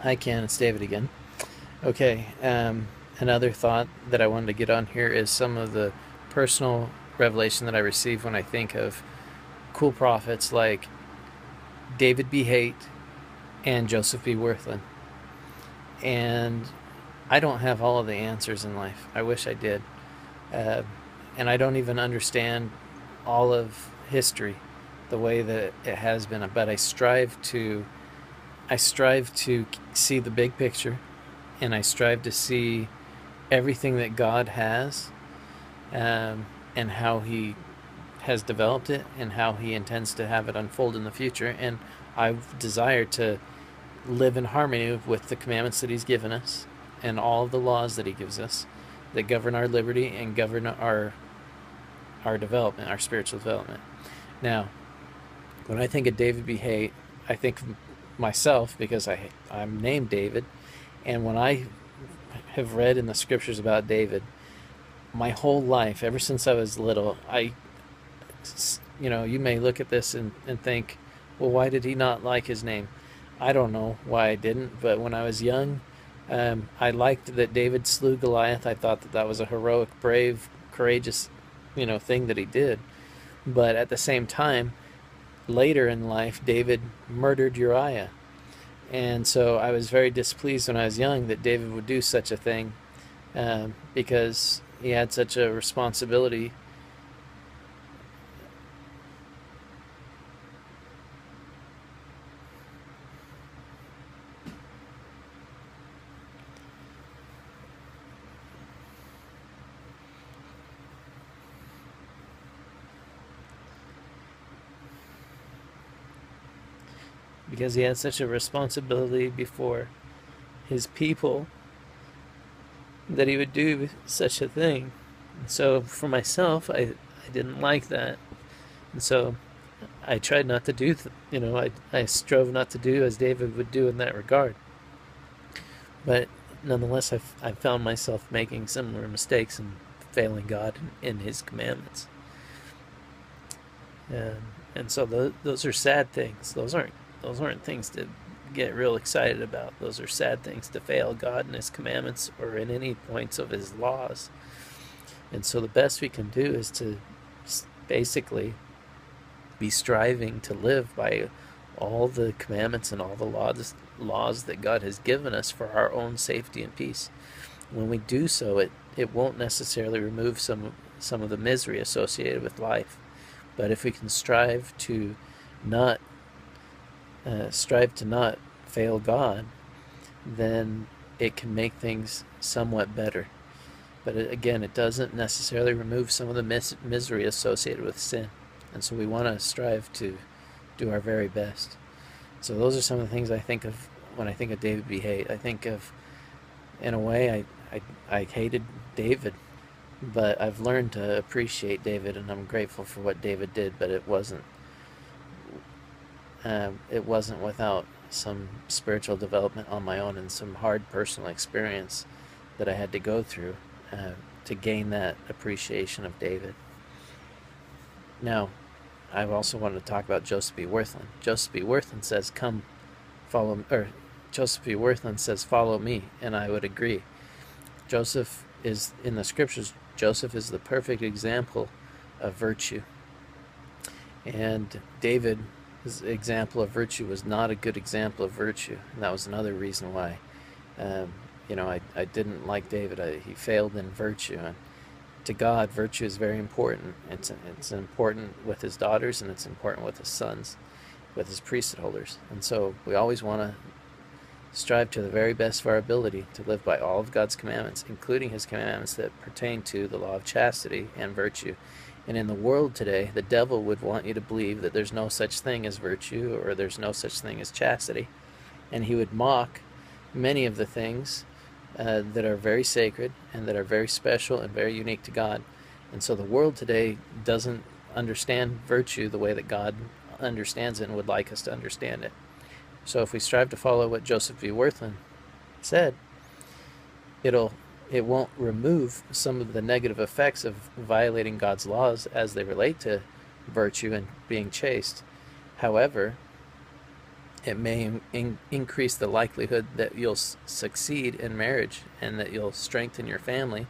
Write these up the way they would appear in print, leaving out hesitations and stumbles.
Hi, Ken. It's David again. Okay, another thought that I wanted to get on here is some of the personal revelation that I receive when I think of cool prophets like David B. Haight and Joseph B. Wirthlin. And I don't have all of the answers in life. I wish I did. Uh, and I don't even understand all of history the way that it has been. But I strive to see the big picture, and I strive to see everything that God has, and how He has developed it, and how He intends to have it unfold in the future. And I desire to live in harmony with the commandments that He's given us and all of the laws that He gives us that govern our liberty and govern our development, our spiritual development. Now, when I think of David B. Haight, I think of myself because I'm named David, and when I have read in the scriptures about David, my whole life, ever since I was little, you may look at this and think, well, why did he not like his name? I don't know why I didn't, but when I was young, I liked that David slew Goliath. I thought that that was a heroic, brave, courageous, thing that he did. But at the same time, later in life, David murdered Uriah. And so I was very displeased when I was young that David would do such a thing, because he had such a responsibility. Because he had such a responsibility before his people that he would do such a thing. And so for myself, I didn't like that. And so I tried not to do, I strove not to do as David would do in that regard. But nonetheless, I found myself making similar mistakes and failing God in His commandments. And so those are sad things. Those aren't things to get real excited about. Those are sad things to fail God in His commandments or in any points of His laws. And so the best we can do is to basically be striving to live by all the commandments and all the laws that God has given us for our own safety and peace. When we do so, it won't necessarily remove some of the misery associated with life. But if we can not strive to not fail God, then it can make things somewhat better. But again, it doesn't necessarily remove some of the misery associated with sin. And so we want to strive to do our very best. So those are some of the things I think of when I think of David B. Haight. I think of, in a way, I hated David, but I've learned to appreciate David, and I'm grateful for what David did. But it wasn't without some spiritual development on my own and some hard personal experience that I had to go through to gain that appreciation of David. Now, I also wanted to talk about Joseph B. Wirthlin. Joseph B. Wirthlin says, "Come, follow," or Joseph B. Wirthlin says, "Follow me," and I would agree. Joseph is in the scriptures. Joseph is the perfect example of virtue, and David's example of virtue was not a good example of virtue, and that was another reason why, I didn't like David. He failed in virtue, and to God, virtue is very important. It's important with his daughters, and it's important with his sons, with his priesthood holders. And so we always want to strive to the very best of our ability to live by all of God's commandments, including His commandments that pertain to the law of chastity and virtue. And in the world today, the devil would want you to believe that there's no such thing as virtue or there's no such thing as chastity. And he would mock many of the things that are very sacred and that are very special and very unique to God. And so the world today doesn't understand virtue the way that God understands it and would like us to understand it. So if we strive to follow what Joseph B. Wirthlin said, it won't remove some of the negative effects of violating God's laws as they relate to virtue and being chaste. However, it may increase the likelihood that you'll succeed in marriage, and that you'll strengthen your family,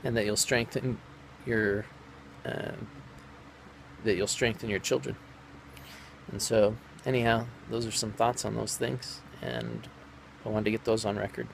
and that you'll strengthen your uh, children. And so, anyhow, those are some thoughts on those things, and I wanted to get those on record.